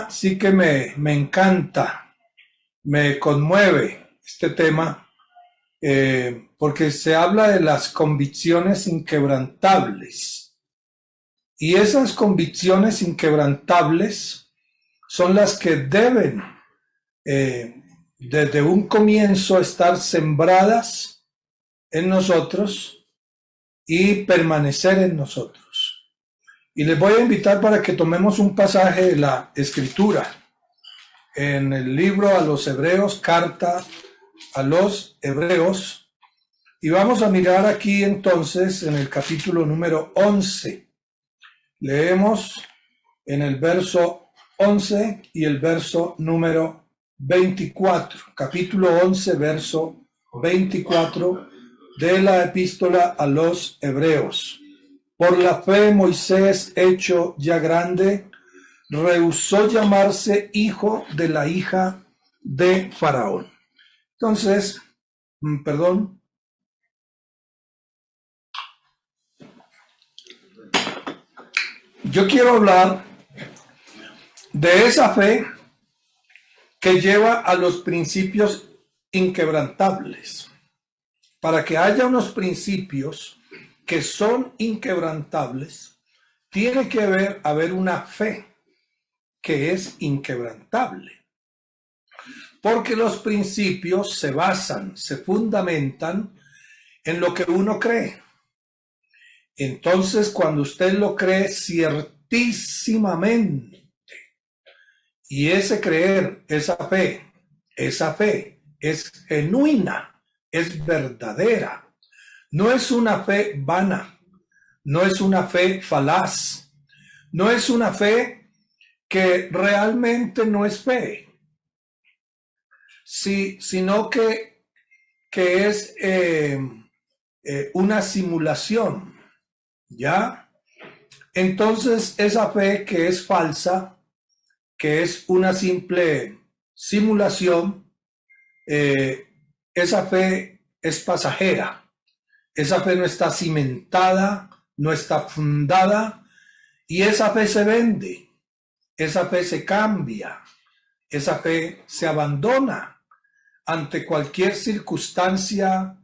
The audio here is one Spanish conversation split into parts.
tema sí que me encanta, me conmueve este tema, porque se habla de las convicciones inquebrantables. Y esas convicciones inquebrantables son las que deben, desde un comienzo, estar sembradas en nosotros y permanecer en nosotros. Y les voy a invitar para que tomemos un pasaje de la Escritura en el libro a los Hebreos, carta a los Hebreos, y vamos a mirar aquí entonces en el capítulo número 11. Leemos en el verso 11 y el verso número 24, capítulo 11, verso 24 de la epístola a los Hebreos. Por la fe Moisés, hecho ya grande, rehusó llamarse hijo de la hija de Faraón. Entonces, yo quiero hablar de esa fe que lleva a los principios inquebrantables. Para que haya unos principios que son inquebrantables, tiene que haber una fe que es inquebrantable. Porque los principios se basan, se fundamentan en lo que uno cree. Entonces, cuando usted lo cree ciertísimamente, y ese creer, esa fe es genuina, es verdadera, no es una fe vana, no es una fe falaz, no es una fe que realmente no es fe, sino que es una simulación, ¿ya? Entonces, esa fe que es falsa, que es una simple simulación, esa fe es pasajera, esa fe no está cimentada, no está fundada, y esa fe se vende, esa fe se cambia, esa fe se abandona ante cualquier circunstancia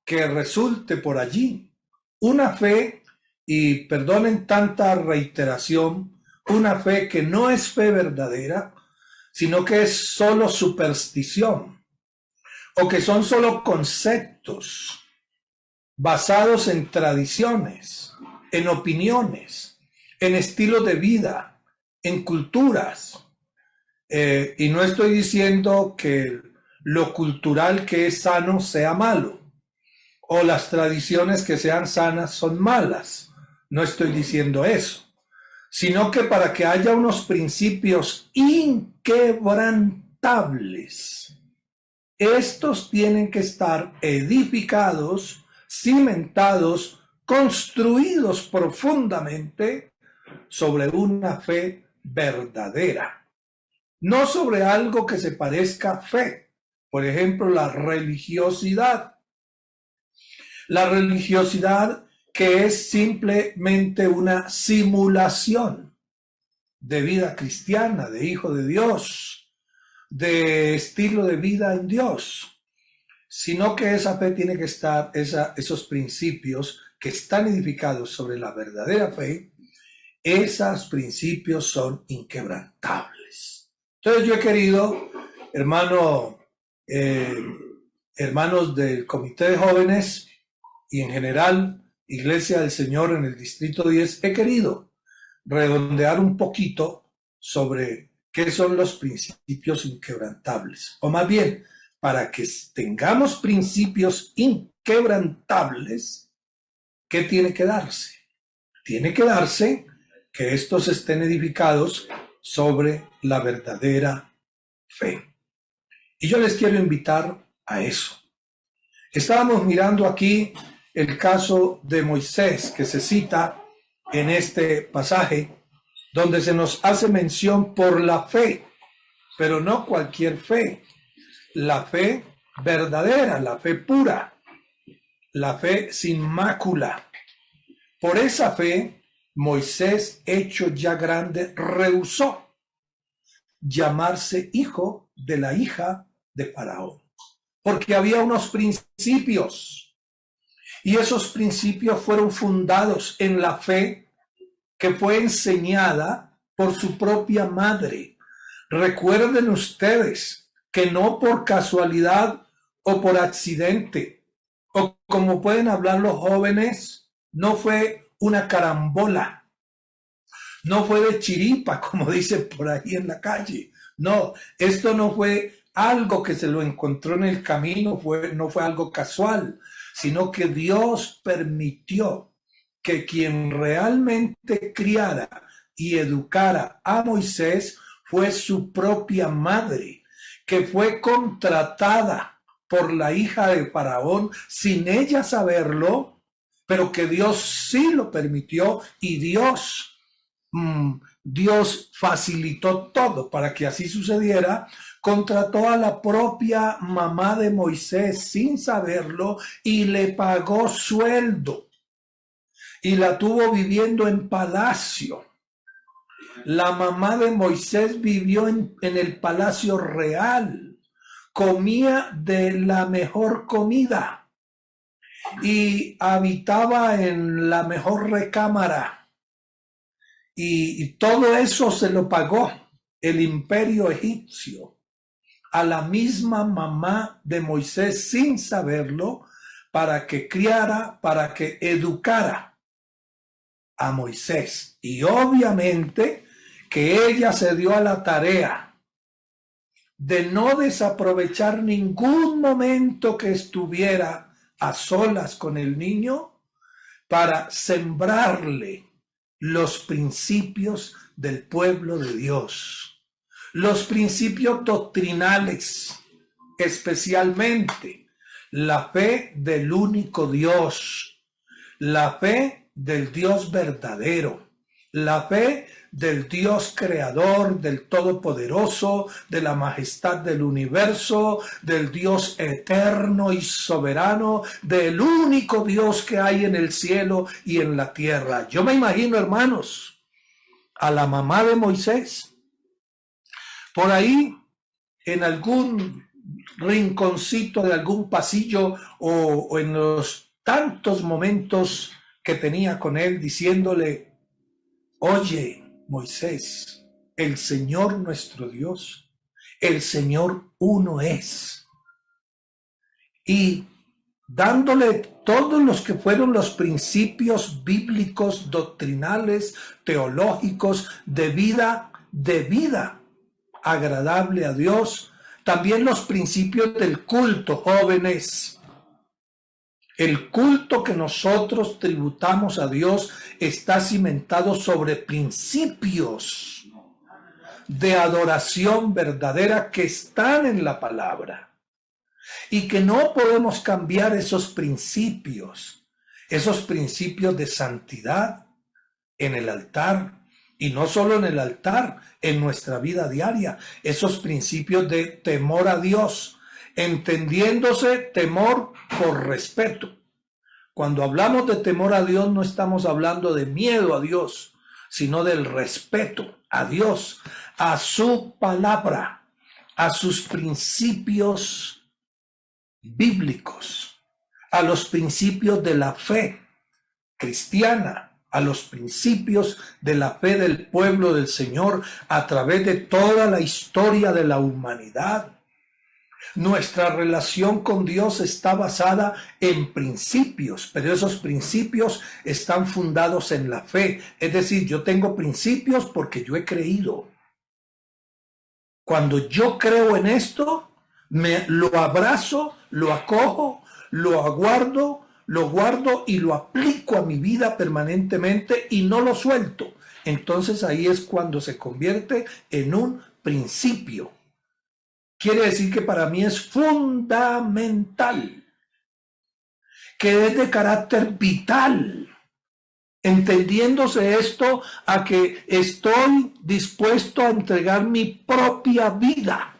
que resulte por allí. Una fe, y perdonen tanta reiteración, una fe que no es fe verdadera, sino que es solo superstición, o que son solo conceptos basados en tradiciones, en opiniones, en estilos de vida, en culturas. Y no estoy diciendo que lo cultural que es sano sea malo, o las tradiciones que sean sanas son malas. No estoy diciendo eso, sino que para que haya unos principios inquebrantables, estos tienen que estar edificados, cimentados, construidos profundamente sobre una fe verdadera, no sobre algo que se parezca a fe. Por ejemplo, la religiosidad. La religiosidad que es simplemente una simulación de vida cristiana, de hijo de Dios, de estilo de vida en Dios, sino que esa fe tiene que estar, esos principios que están edificados sobre la verdadera fe, esos principios son inquebrantables. Entonces yo he querido, hermanos del Comité de Jóvenes y en general Iglesia del Señor en el Distrito 10, he querido redondear un poquito sobre qué son los principios inquebrantables, o más bien, para que tengamos principios inquebrantables, ¿qué tiene que darse? Tiene que darse que estos estén edificados sobre la verdadera fe. Y yo les quiero invitar a eso. Estábamos mirando aquí el caso de Moisés que se cita en este pasaje, donde se nos hace mención por la fe, pero no cualquier fe, la fe verdadera, la fe pura, la fe sin mácula. Por esa fe, Moisés, hecho ya grande, rehusó llamarse hijo de la hija de Faraón. Porque había unos principios, y esos principios fueron fundados en la fe que fue enseñada por su propia madre. Recuerden ustedes que no por casualidad o por accidente, o como pueden hablar los jóvenes, no fue una carambola, no fue de chiripa, como dicen por ahí en la calle. No, esto no fue algo que se lo encontró en el camino, no fue algo casual, sino que Dios permitió que quien realmente criara y educara a Moisés fue su propia madre, que fue contratada por la hija de Faraón sin ella saberlo, pero que Dios sí lo permitió, y Dios facilitó todo para que así sucediera. Contrató a la propia mamá de Moisés sin saberlo y le pagó sueldo y la tuvo viviendo en palacio. La mamá de Moisés vivió en el palacio real, comía de la mejor comida y habitaba en la mejor recámara. Y todo eso se lo pagó el imperio egipcio a la misma mamá de Moisés sin saberlo, para que criara, para que educara a Moisés. Y obviamente que ella se dio a la tarea de no desaprovechar ningún momento que estuviera a solas con el niño para sembrarle los principios del pueblo de Dios, los principios doctrinales, especialmente la fe del único Dios, la fe del Dios verdadero, la fe del Dios creador, del Todopoderoso, de la majestad del universo, del Dios eterno y soberano, del único Dios que hay en el cielo y en la tierra. Yo me imagino, hermanos, a la mamá de Moisés, por ahí, en algún rinconcito de algún pasillo o en los tantos momentos que tenía con él, diciéndole: oye, Moisés, el Señor nuestro Dios, el Señor uno es. Y dándole todos los que fueron los principios bíblicos, doctrinales, teológicos, de vida agradable a Dios. También los principios del culto, jóvenes. El culto que nosotros tributamos a Dios está cimentado sobre principios de adoración verdadera que están en la palabra y que no podemos cambiar esos principios de santidad en el altar, y no solo en el altar, en nuestra vida diaria, esos principios de temor a Dios, entendiéndose temor por respeto. Cuando hablamos de temor a Dios, no estamos hablando de miedo a Dios, sino del respeto a Dios, a su palabra, a sus principios bíblicos, a los principios de la fe cristiana, a los principios de la fe del pueblo del Señor a través de toda la historia de la humanidad. Nuestra relación con Dios está basada en principios, pero esos principios están fundados en la fe. Es decir, yo tengo principios porque yo he creído. Cuando yo creo en esto, lo abrazo, lo acojo, lo aguardo, lo guardo y lo aplico a mi vida permanentemente y no lo suelto. Entonces ahí es cuando se convierte en un principio. Quiere decir que para mí es fundamental, que es de carácter vital, entendiéndose esto a que estoy dispuesto a entregar mi propia vida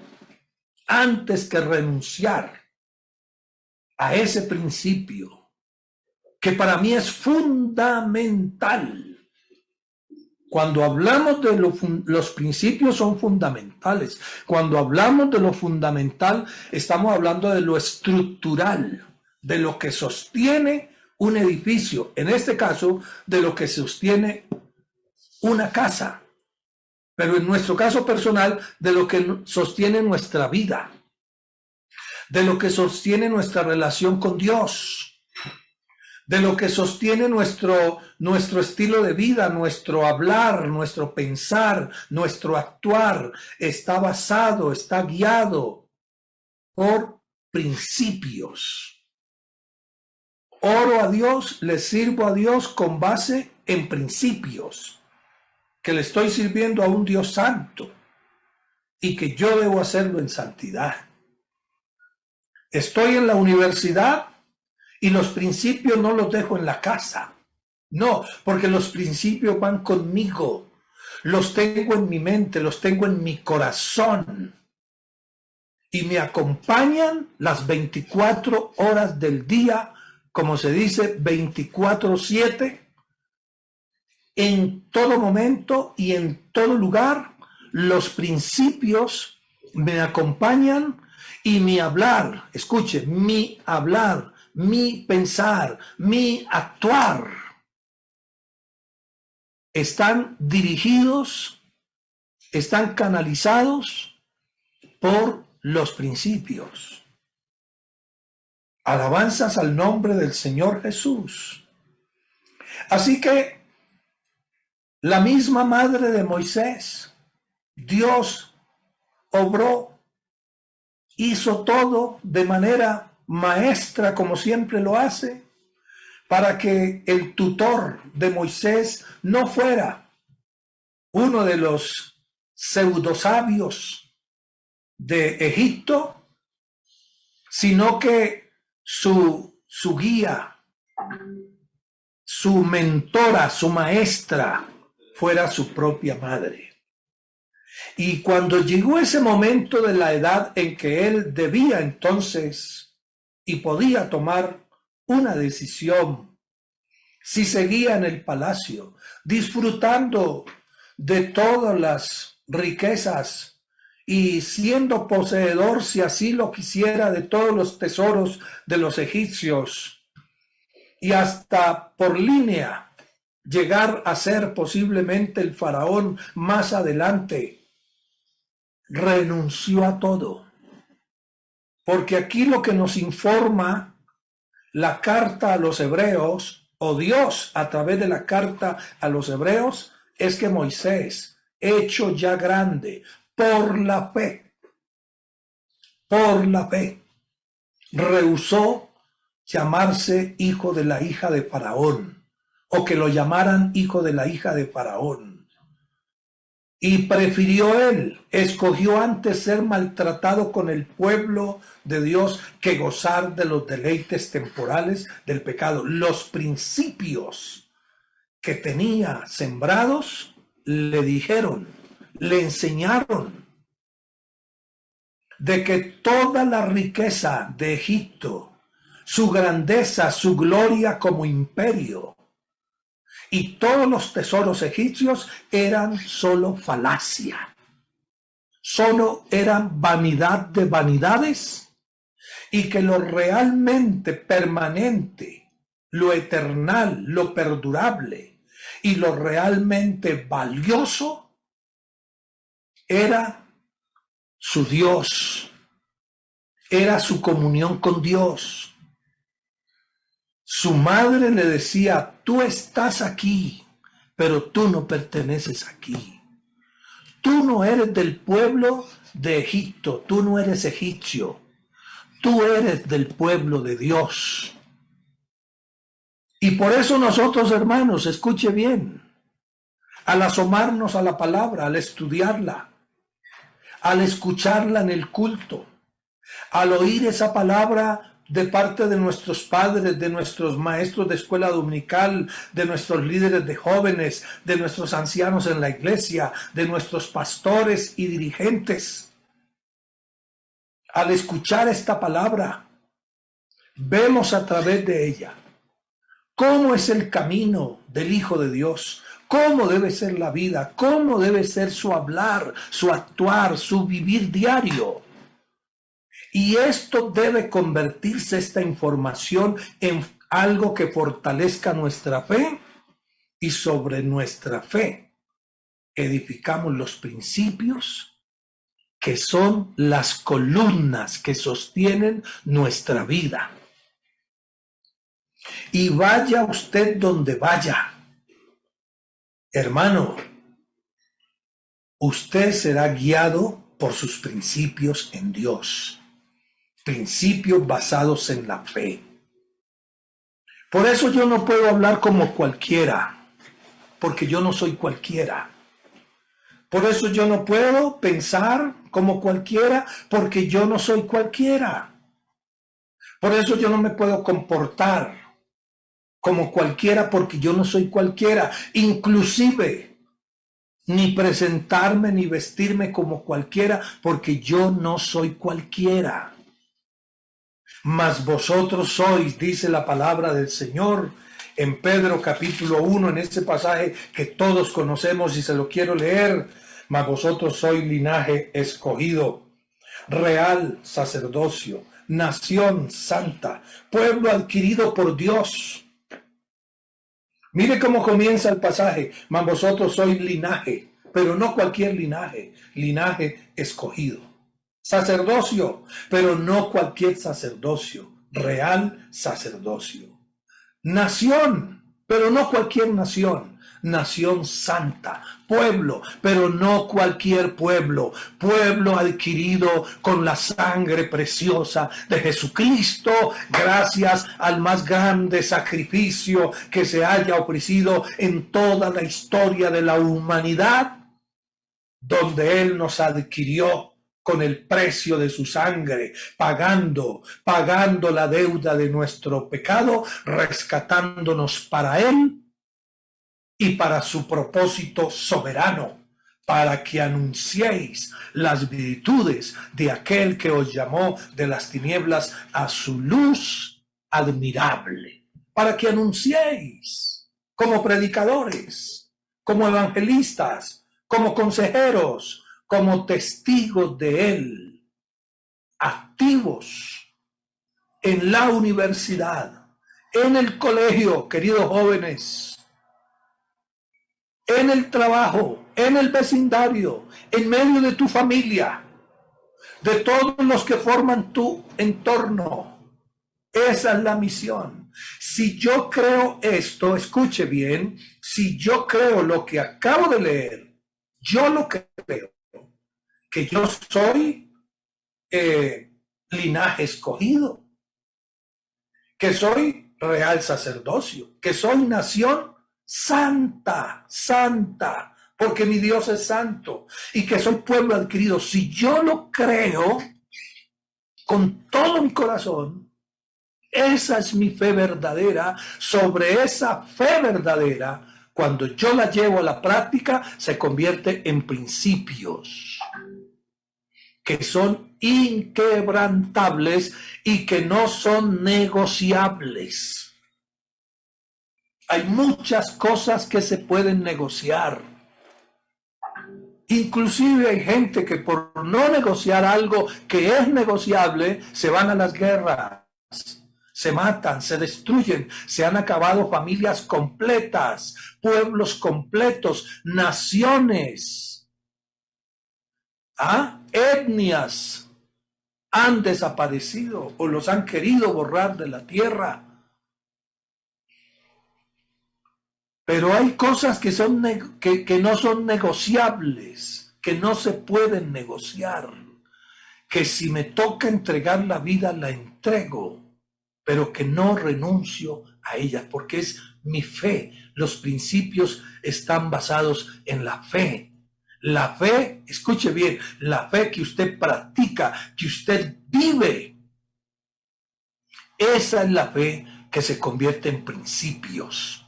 antes que renunciar a ese principio, que para mí es fundamental. Cuando hablamos de los principios son fundamentales. Cuando hablamos de lo fundamental, estamos hablando de lo estructural, de lo que sostiene un edificio. En este caso, de lo que sostiene una casa. Pero en nuestro caso personal, de lo que sostiene nuestra vida, de lo que sostiene nuestra relación con Dios, de lo que sostiene nuestro estilo de vida, nuestro hablar, nuestro pensar, nuestro actuar, está basado, está guiado por principios. Oro a Dios, le sirvo a Dios con base en principios, que le estoy sirviendo a un Dios santo y que yo debo hacerlo en santidad. Estoy en la universidad y los principios no los dejo en la casa. No, porque los principios van conmigo. Los tengo en mi mente, los tengo en mi corazón. Y me acompañan las 24 horas del día, como se dice, 24/7, en todo momento y en todo lugar. Los principios me acompañan y mi hablar, escuche, mi hablar, mi pensar, mi actuar, están dirigidos, están canalizados por los principios. Alabanzas al nombre del Señor Jesús. Así que la misma madre de Moisés, Dios obró, hizo todo de manera maestra, como siempre lo hace, para que el tutor de Moisés no fuera uno de los pseudosabios de Egipto, sino que su guía, su mentora, su maestra, fuera su propia madre. Y cuando llegó ese momento de la edad en que él debía entonces y podía tomar una decisión, si seguía en el palacio, disfrutando de todas las riquezas y siendo poseedor, si así lo quisiera, de todos los tesoros de los egipcios, y hasta por línea llegar a ser posiblemente el faraón más adelante, renunció a todo. Porque aquí lo que nos informa la carta a los hebreos, o Dios a través de la carta a los hebreos, es que Moisés, hecho ya grande por la fe, rehusó llamarse hijo de la hija de Faraón, o que lo llamaran hijo de la hija de Faraón. Y escogió antes ser maltratado con el pueblo de Dios que gozar de los deleites temporales del pecado. Los principios que tenía sembrados le dijeron, le enseñaron de que toda la riqueza de Egipto, su grandeza, su gloria como imperio, y todos los tesoros egipcios eran solo falacia, solo eran vanidad de vanidades, y que lo realmente permanente, lo eternal, lo perdurable y lo realmente valioso era su Dios, era su comunión con Dios. Su madre le decía, tú estás aquí, pero tú no perteneces aquí. Tú no eres del pueblo de Egipto, tú no eres egipcio, tú eres del pueblo de Dios. Y por eso nosotros, hermanos, escuche bien, al asomarnos a la palabra, al estudiarla, al escucharla en el culto, al oír esa palabra de parte de nuestros padres, de nuestros maestros de escuela dominical, de nuestros líderes de jóvenes, de nuestros ancianos en la iglesia, de nuestros pastores y dirigentes. Al escuchar esta palabra, vemos a través de ella cómo es el camino del Hijo de Dios, cómo debe ser la vida, cómo debe ser su hablar, su actuar, su vivir diario. Y esto debe convertirse, esta información, en algo que fortalezca nuestra fe, y sobre nuestra fe edificamos los principios que son las columnas que sostienen nuestra vida. Y vaya usted donde vaya, hermano, usted será guiado por sus principios en Dios, principios basados en la fe. Por eso yo no puedo hablar como cualquiera, porque yo no soy cualquiera. Por eso yo no puedo pensar como cualquiera, porque yo no soy cualquiera. Por eso yo no me puedo comportar como cualquiera, porque yo no soy cualquiera. Inclusive, ni presentarme ni vestirme como cualquiera, porque yo no soy cualquiera. Mas vosotros sois, dice la palabra del Señor en Pedro capítulo 1, en este pasaje que todos conocemos y se lo quiero leer. Mas vosotros sois linaje escogido, real sacerdocio, nación santa, pueblo adquirido por Dios. Mire cómo comienza el pasaje. Mas vosotros sois linaje, pero no cualquier linaje, linaje escogido. Sacerdocio, pero no cualquier sacerdocio, real sacerdocio. Nación, pero no cualquier nación, nación santa. Pueblo, pero no cualquier pueblo, pueblo adquirido con la sangre preciosa de Jesucristo, gracias al más grande sacrificio que se haya ofrecido en toda la historia de la humanidad, donde Él nos adquirió con el precio de su sangre, pagando la deuda de nuestro pecado, rescatándonos para Él y para su propósito soberano, para que anunciéis las virtudes de aquel que os llamó de las tinieblas a su luz admirable, para que anunciéis como predicadores, como evangelistas, como consejeros, como testigos de Él, activos en la universidad, en el colegio, queridos jóvenes, en el trabajo, en el vecindario, en medio de tu familia, de todos los que forman tu entorno. Esa es la misión. Si yo creo esto, escuche bien, si yo creo lo que acabo de leer, yo lo creo, que yo soy linaje escogido, que soy real sacerdocio, que soy nación santa, santa, porque mi Dios es santo, y que soy pueblo adquirido. Si yo lo creo con todo mi corazón, esa es mi fe verdadera. Sobre esa fe verdadera, cuando yo la llevo a la práctica, se convierte en principios que son inquebrantables y que no son negociables. Hay muchas cosas que se pueden negociar. Inclusive hay gente que por no negociar algo que es negociable, se van a las guerras, se matan, se destruyen, se han acabado familias completas, pueblos completos, naciones, etnias han desaparecido o los han querido borrar de la tierra. Pero hay cosas que no son negociables, que no se pueden negociar, que si me toca entregar la vida, la entrego, pero que no renuncio a ellas, porque es mi fe. Los principios están basados en la fe. La fe, escuche bien, la fe que usted practica, que usted vive. Esa es la fe que se convierte en principios.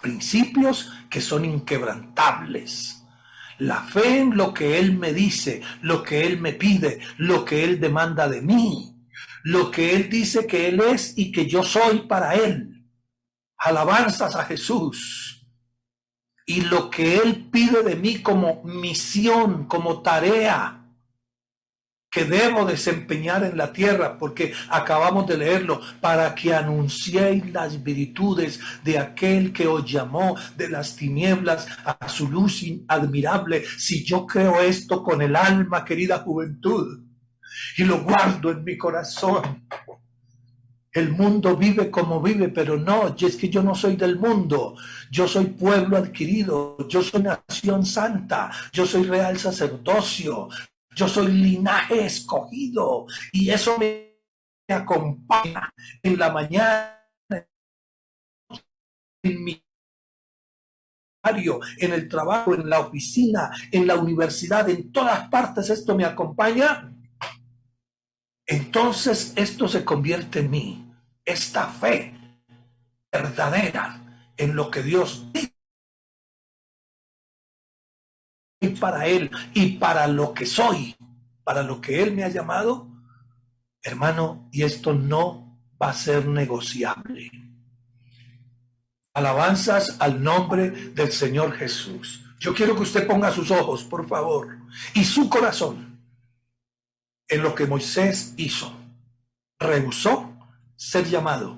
Principios que son inquebrantables. La fe en lo que Él me dice, lo que Él me pide, lo que Él demanda de mí, lo que Él dice que Él es y que yo soy para Él. Alabanzas a Jesús. y lo que Él pide de mí como misión, como tarea que debo desempeñar en la tierra, porque acabamos de leerlo, para que anunciéis las virtudes de aquel que os llamó de las tinieblas a su luz admirable. Si yo creo esto con el alma, querida juventud, y lo guardo en mi corazón, el mundo vive como vive, pero no, y es que yo no soy del mundo, yo soy pueblo adquirido, yo soy nación santa, yo soy real sacerdocio, yo soy linaje escogido, y eso me acompaña en la mañana, en mi diario, en el trabajo, en la oficina, en la universidad, en todas partes esto me acompaña. Entonces esto se convierte en mí, esta fe verdadera en lo que Dios dice para Él y para lo que soy, para lo que Él me ha llamado, hermano, y esto no va a ser negociable. Alabanzas al nombre del Señor Jesús. Yo quiero que usted ponga sus ojos, por favor, y su corazón en lo que Moisés hizo. Rehusó ser llamado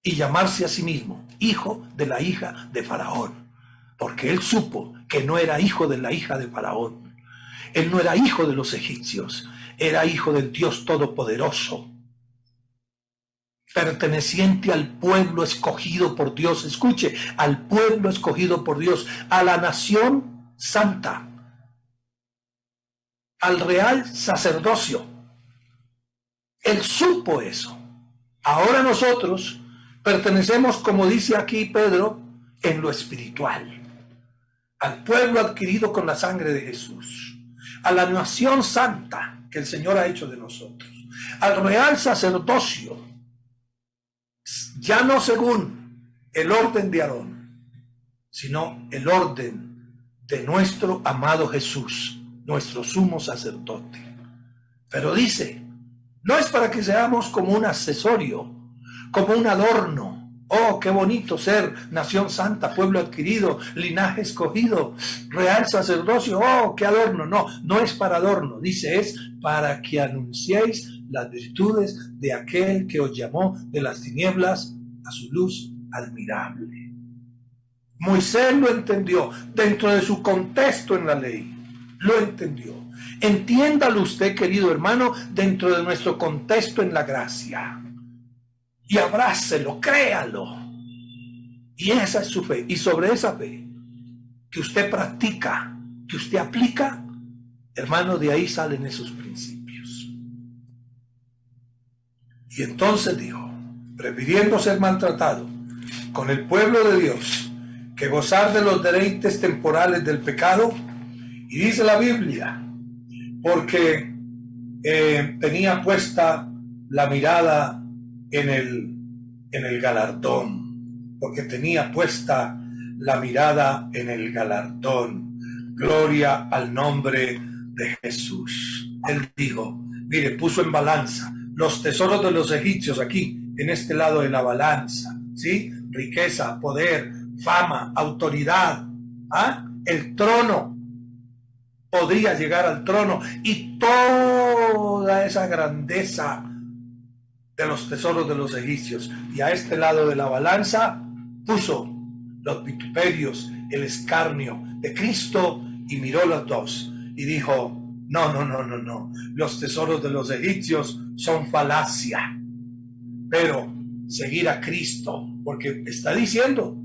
y llamarse a sí mismo hijo de la hija de Faraón, porque él supo que no era hijo de la hija de Faraón. Él no era hijo de los egipcios, era hijo del Dios Todopoderoso, perteneciente al pueblo escogido por Dios. Escuche, al pueblo escogido por Dios, a la nación santa, al real sacerdocio. Él supo eso. Ahora nosotros pertenecemos, como dice aquí Pedro, en lo espiritual, al pueblo adquirido con la sangre de Jesús, a la nación santa que el Señor ha hecho de nosotros, al real sacerdocio, ya no según el orden de Aarón, sino el orden de nuestro amado Jesús, nuestro sumo sacerdote. Pero dice, no es para que seamos como un accesorio, como un adorno. Oh, qué bonito ser nación santa, pueblo adquirido, linaje escogido, real sacerdocio. Oh, qué adorno. No, no es para adorno. Dice, es para que anunciéis las virtudes de aquel que os llamó de las tinieblas a su luz admirable. Moisés lo entendió dentro de su contexto en la ley. Lo entendió. Entiéndalo usted, querido hermano, dentro de nuestro contexto en la gracia. Y abrácelo, créalo. Y esa es su fe. Y sobre esa fe que usted practica, que usted aplica, hermano, de ahí salen esos principios. Y entonces dijo, prefiriendo ser maltratado con el pueblo de Dios que gozar de los deleites temporales del pecado, y dice la Biblia, porque tenía puesta la mirada en el galardón, porque tenía puesta la mirada en el galardón. Gloria al nombre de Jesús. Él dijo, mire, puso en balanza los tesoros de los egipcios aquí, en este lado de la balanza, ¿sí? Riqueza, poder, fama, autoridad, el trono. Podría llegar al trono y toda esa grandeza de los tesoros de los egipcios. Y a este lado de la balanza puso los vituperios, el escarnio de Cristo, y miró los dos y dijo, no, los tesoros de los egipcios son falacia, pero seguir a Cristo, porque está diciendo,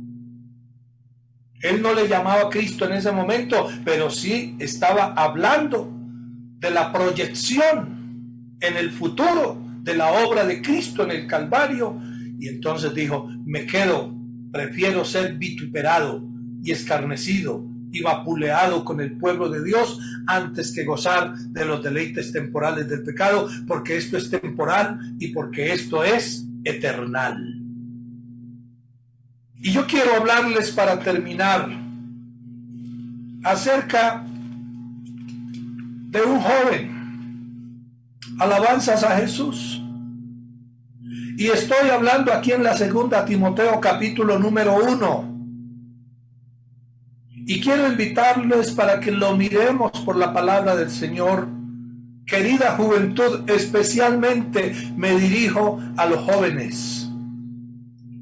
él no le llamaba a Cristo en ese momento, pero sí estaba hablando de la proyección en el futuro de la obra de Cristo en el Calvario. Y entonces dijo, prefiero ser vituperado y escarnecido y vapuleado con el pueblo de Dios antes que gozar de los deleites temporales del pecado, porque esto es temporal y porque esto es eternal. Y yo quiero hablarles para terminar acerca de un joven. Alabanzas a Jesús. Y estoy hablando aquí en la segunda Timoteo capítulo número 1. Y quiero invitarles para que lo miremos por la palabra del Señor. Querida juventud, especialmente me dirijo a los jóvenes.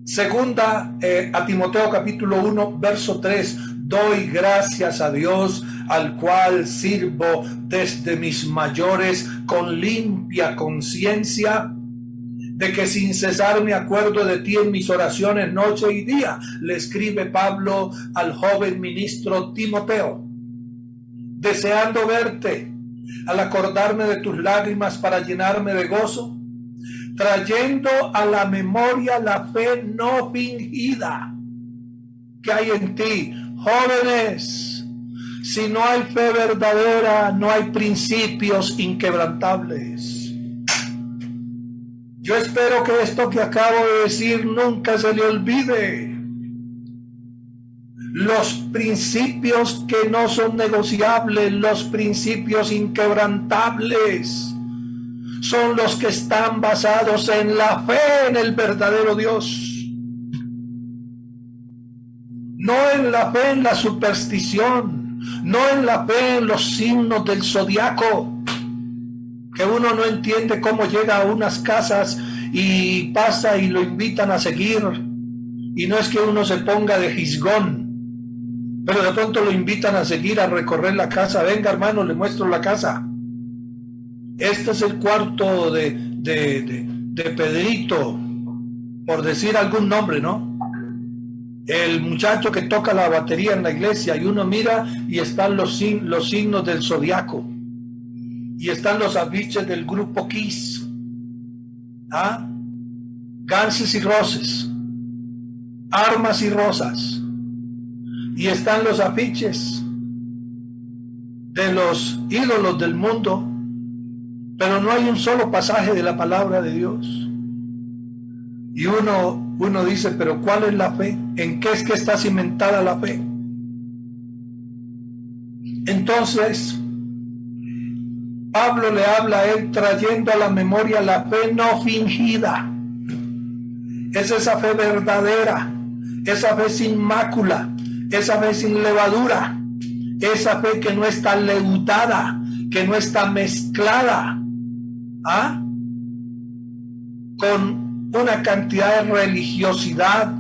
Segunda a Timoteo capítulo 1, verso 3. Doy gracias a Dios, al cual sirvo desde mis mayores con limpia conciencia, de que sin cesar me acuerdo de ti en mis oraciones noche y día. Le escribe Pablo al joven ministro Timoteo, deseando verte, al acordarme de tus lágrimas para llenarme de gozo, trayendo a la memoria la fe no fingida que hay en ti. Jóvenes, si no hay fe verdadera, no hay principios inquebrantables. Yo espero que esto que acabo de decir nunca se le olvide. Los principios que no son negociables, los principios inquebrantables, son los que están basados en la fe en el verdadero Dios. No en la fe en la superstición, no en la fe en los signos del zodiaco, que uno no entiende cómo llega a unas casas y pasa y lo invitan a seguir. Y no es que uno se ponga de jizgón, pero de pronto lo invitan a seguir, a recorrer la casa. Venga, hermano, le muestro la casa. Este es el cuarto de Pedrito, por decir algún nombre, ¿no? El muchacho que toca la batería en la iglesia, y uno mira y están los signos del zodiaco, y están los afiches del grupo Kiss, Ganses y Roses, Armas y Rosas, y están los afiches de los ídolos del mundo, pero no hay un solo pasaje de la palabra de Dios. Y uno dice, pero ¿cuál es la fe? ¿En qué es que está cimentada la fe? Entonces, Pablo le habla a él trayendo a la memoria la fe no fingida. Es esa fe verdadera, esa fe sin mácula, esa fe sin levadura, esa fe que no está leudada, que no está mezclada con una cantidad de religiosidad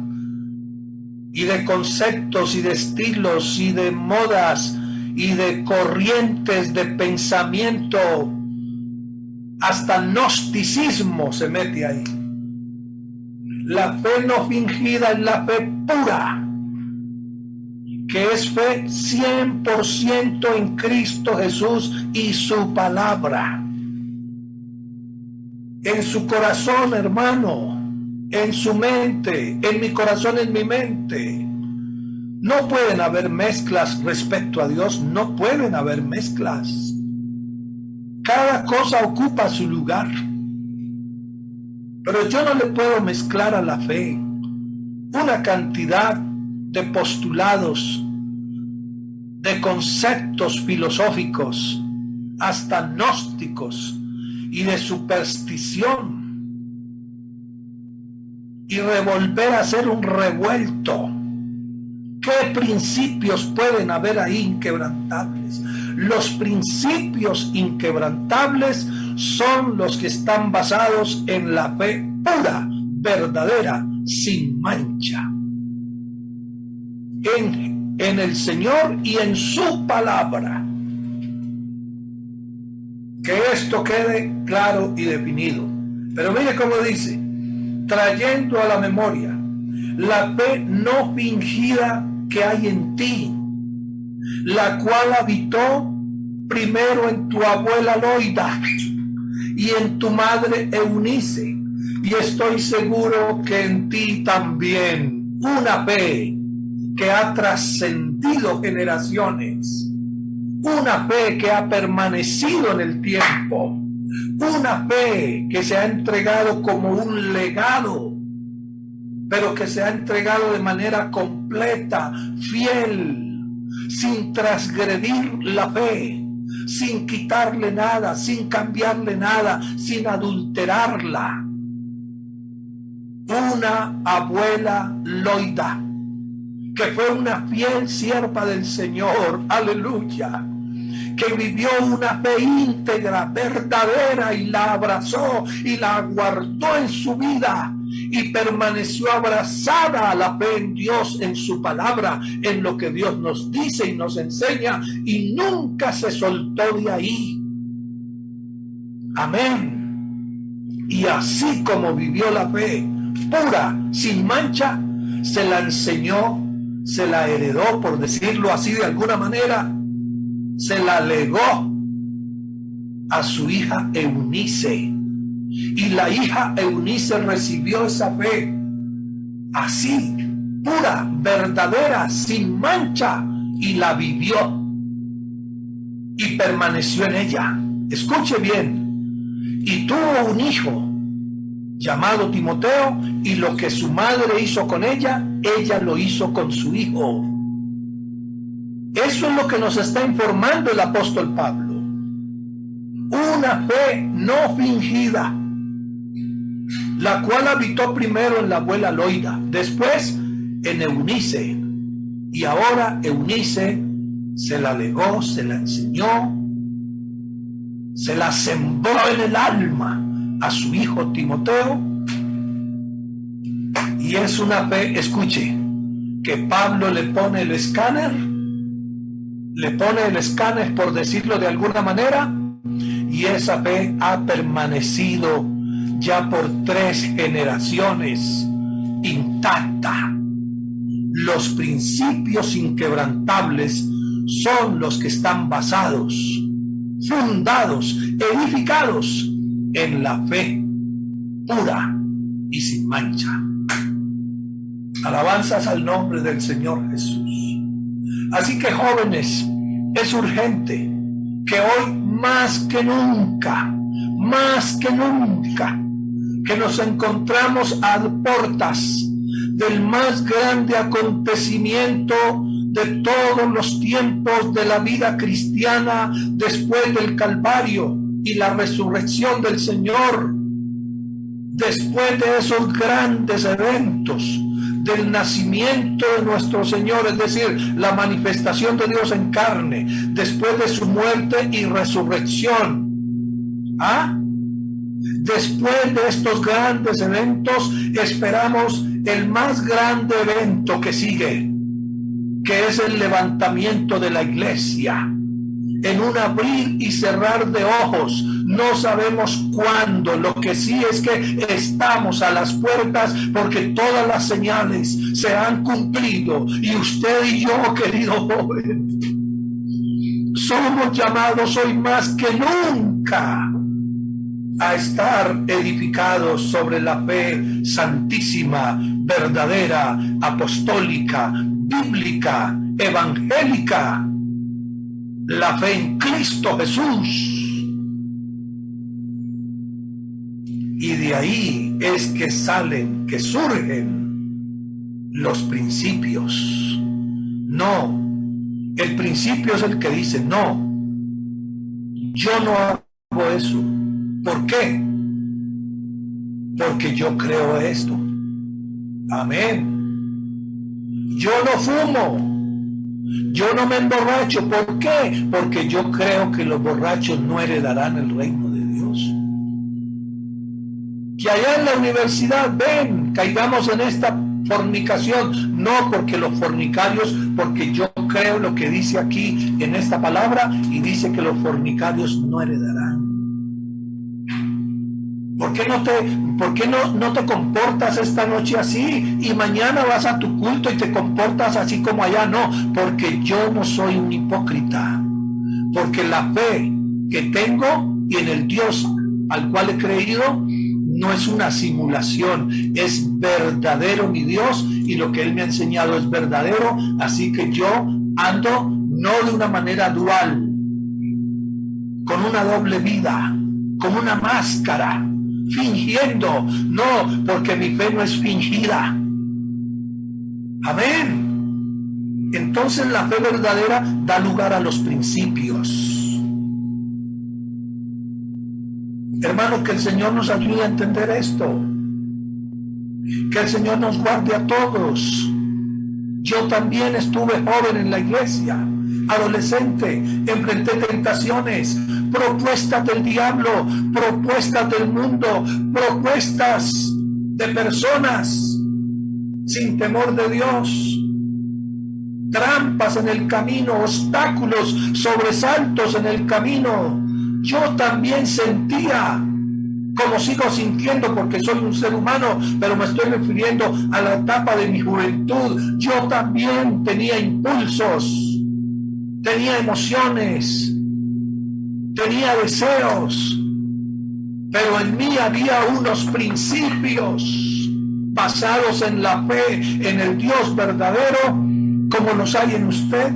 y de conceptos y de estilos y de modas y de corrientes de pensamiento. Hasta gnosticismo se mete ahí. La fe no fingida es la fe pura, que es fe 100% en Cristo Jesús y su palabra. En su corazón, hermano, en su mente, en mi corazón, en mi mente. No pueden haber mezclas respecto a Dios, no pueden haber mezclas. Cada cosa ocupa su lugar. Pero yo no le puedo mezclar a la fe una cantidad de postulados, de conceptos filosóficos, hasta gnósticos, y de superstición, y revolver a hacer un revuelto. ¿Qué principios pueden haber ahí inquebrantables? Los principios inquebrantables son los que están basados en la fe pura, verdadera, sin mancha, en el Señor y en su palabra. Que esto quede claro y definido. Pero mire cómo dice, trayendo a la memoria la fe no fingida que hay en ti, la cual habitó primero en tu abuela Loida y en tu madre Eunice, y estoy seguro que en ti también. Una fe que ha trascendido generaciones, una fe que ha permanecido en el tiempo, una fe que se ha entregado como un legado, pero que se ha entregado de manera completa, fiel, sin transgredir la fe, sin quitarle nada, sin cambiarle nada, sin adulterarla. Una abuela Loida que fue una fiel sierva del Señor, aleluya, que vivió una fe íntegra, verdadera, y la abrazó y la guardó en su vida, y permaneció abrazada a la fe en Dios, en su palabra, en lo que Dios nos dice y nos enseña, y nunca se soltó de ahí. Amén. Y así como vivió la fe pura, sin mancha, se la enseñó, se la heredó, por decirlo así de alguna manera, se la legó a su hija Eunice. Y la hija Eunice recibió esa fe así, pura, verdadera, sin mancha, y la vivió y permaneció en ella. Escuche bien, y tuvo un hijo llamado Timoteo, y lo que su madre hizo con ella, ella lo hizo con su hijo. Eso es lo que nos está informando el apóstol Pablo. Una fe no fingida, la cual habitó primero en la abuela Loida, después en Eunice, y ahora Eunice se la legó, se la enseñó, se la sembró en el alma a su hijo Timoteo, y es una fe, escuche, que Pablo le pone el escáner por decirlo de alguna manera, y esa fe ha permanecido ya por 3 generaciones intacta. Los principios inquebrantables son los que están basados, fundados, edificados en la fe pura y sin mancha. Alabanzas al nombre del Señor Jesús. Así que, jóvenes, es urgente que hoy más que nunca, que nos encontramos a puertas del más grande acontecimiento de todos los tiempos de la vida cristiana, después del Calvario y la resurrección del Señor, después de esos grandes eventos del nacimiento de nuestro Señor, es decir, la manifestación de Dios en carne, después de su muerte y resurrección. Después de estos grandes eventos, esperamos el más grande evento que sigue, que es el levantamiento de la iglesia. En un abrir y cerrar de ojos, no sabemos cuándo. Lo que sí es que estamos a las puertas, porque todas las señales se han cumplido, y usted y yo, querido joven, somos llamados hoy más que nunca a estar edificados sobre la fe santísima, verdadera, apostólica, bíblica, evangélica, la fe en Cristo Jesús. Y de ahí es que salen, que surgen los principios. No, el principio es el que dice, no, yo no hago eso. ¿Por qué? Porque yo creo esto. Amén. Yo no fumo. Yo no me emborracho. ¿Por qué? Porque yo creo que los borrachos no heredarán el reino de Dios. Que allá en la universidad, caigamos en esta fornicación. No, porque los fornicarios, porque yo creo lo que dice aquí en esta palabra, y dice que los fornicarios no heredarán. ¿Por qué no te comportas esta noche así y mañana vas a tu culto y te comportas así como allá? No, porque yo no soy un hipócrita, porque la fe que tengo y en el Dios al cual he creído no es una simulación, es verdadero mi Dios, y lo que Él me ha enseñado es verdadero. Así que yo ando no de una manera dual, con una doble vida, con una máscara, fingiendo. No, porque mi fe no es fingida. Amén. Entonces la fe verdadera da lugar a los principios. Hermanos, que el Señor nos ayude a entender esto. Que el Señor nos guarde a todos. Yo también estuve joven en la iglesia, adolescente, enfrenté tentaciones, propuestas del diablo, propuestas del mundo, propuestas de personas sin temor de Dios, trampas en el camino, obstáculos, sobresaltos en el camino. Yo también sentía, como sigo sintiendo porque soy un ser humano, pero me estoy refiriendo a la etapa de mi juventud. Yo también tenía impulsos, tenía emociones, tenía deseos, pero en mí había unos principios basados en la fe en el Dios verdadero, como los hay en usted.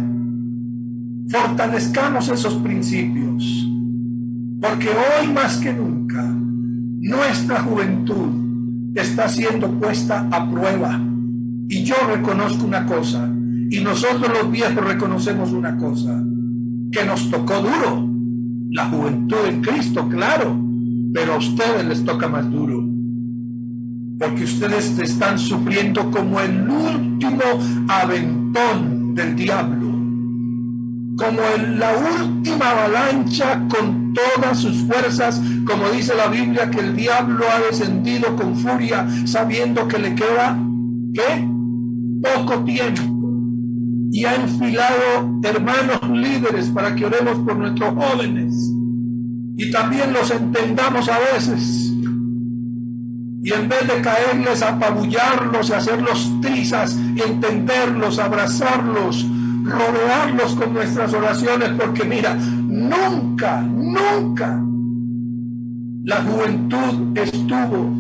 Fortalezcamos esos principios, porque hoy más que nunca nuestra juventud está siendo puesta a prueba. Y yo reconozco una cosa, y nosotros los viejos reconocemos una cosa, que nos tocó duro. La juventud en Cristo, claro, pero a ustedes les toca más duro, porque ustedes están sufriendo como el último aventón del diablo, como en la última avalancha con todas sus fuerzas, como dice la Biblia, que el diablo ha descendido con furia, sabiendo que le queda, ¿qué? Poco tiempo, y ha enfilado hermanos líderes para que oremos por nuestros jóvenes, y también los entendamos a veces, y en vez de caerles, apabullarlos, hacerlos trizas, entenderlos, abrazarlos, rodearlos con nuestras oraciones, porque mira, nunca la juventud estuvo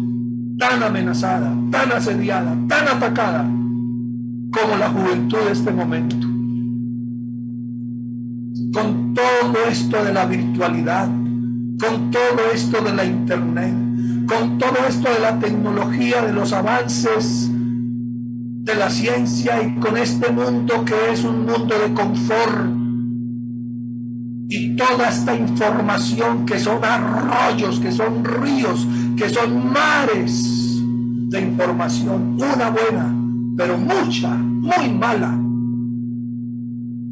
tan amenazada, tan asediada, tan atacada como la juventud de este momento. Con todo esto de la virtualidad, con todo esto de la internet, con todo esto de la tecnología, de los avances de la ciencia, y con este mundo que es un mundo de confort, y toda esta información que son arroyos, que son ríos, que son mares de información, una buena, pero mucha, muy mala.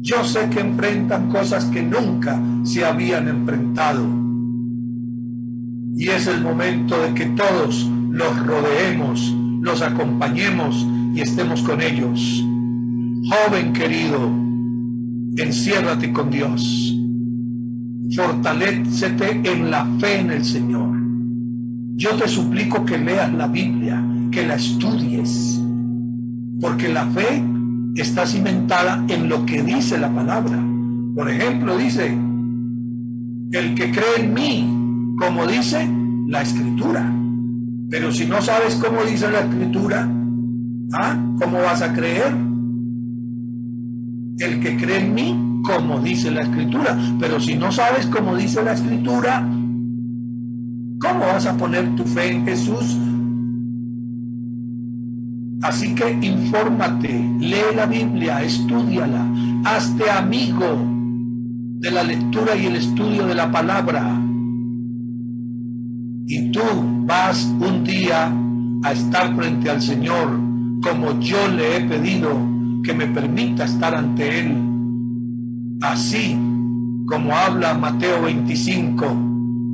Yo sé que enfrentan cosas que nunca se habían enfrentado, y es el momento de que todos los rodeemos, los acompañemos y estemos con ellos. Joven querido, enciérrate con Dios, fortalécete en la fe en el Señor. Yo te suplico que leas la Biblia, que la estudies, porque la fe está cimentada en lo que dice la palabra. Por ejemplo, dice, el que cree en mí, como dice la Escritura. Pero si no sabes cómo dice la Escritura, ¿cómo vas a creer? El que cree en mí, como dice la Escritura. Pero si no sabes cómo dice la Escritura, ¿cómo vas a poner tu fe en Jesús? Así que infórmate, lee la Biblia, estúdiala, hazte amigo de la lectura y el estudio de la palabra. Y tú vas un día a estar frente al Señor, como yo le he pedido que me permita estar ante Él. Así como habla Mateo 25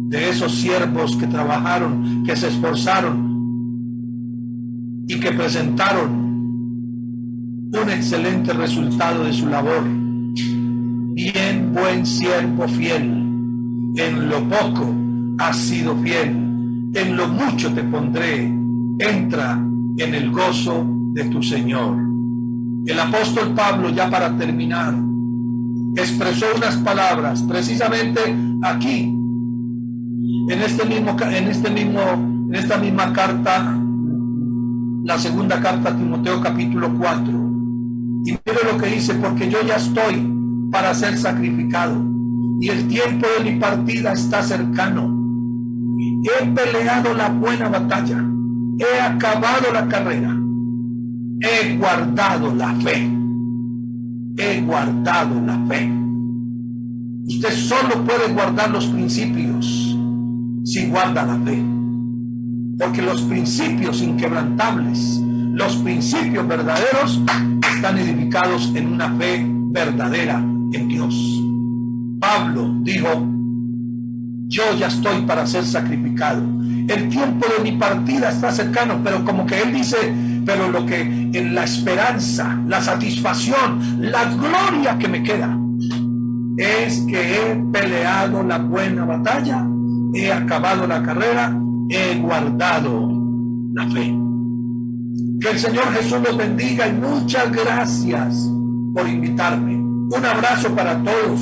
de esos siervos que trabajaron, que se esforzaron y que presentaron un excelente resultado de su labor. Bien, buen siervo fiel, en lo poco has sido fiel, en lo mucho te pondré, entra en el gozo de tu Señor. El apóstol Pablo, ya para terminar, expresó unas palabras precisamente aquí, en esta misma carta, la segunda carta a Timoteo, capítulo 4. Y mire lo que dice: porque yo ya estoy para ser sacrificado, y el tiempo de mi partida está cercano. He peleado la buena batalla, he acabado la carrera, he guardado la fe. He guardado la fe. Usted solo puede guardar los principios si guarda la fe, porque los principios inquebrantables, Los principios verdaderos están edificados en una fe verdadera en Dios. Pablo dijo: yo ya estoy para ser sacrificado. El tiempo de mi partida está cercano, pero como que él dice, pero lo que en la esperanza, la satisfacción, la gloria que me queda es que he peleado la buena batalla, he acabado la carrera, he guardado la fe. Que el Señor Jesús los bendiga y muchas gracias por invitarme. Un abrazo para todos.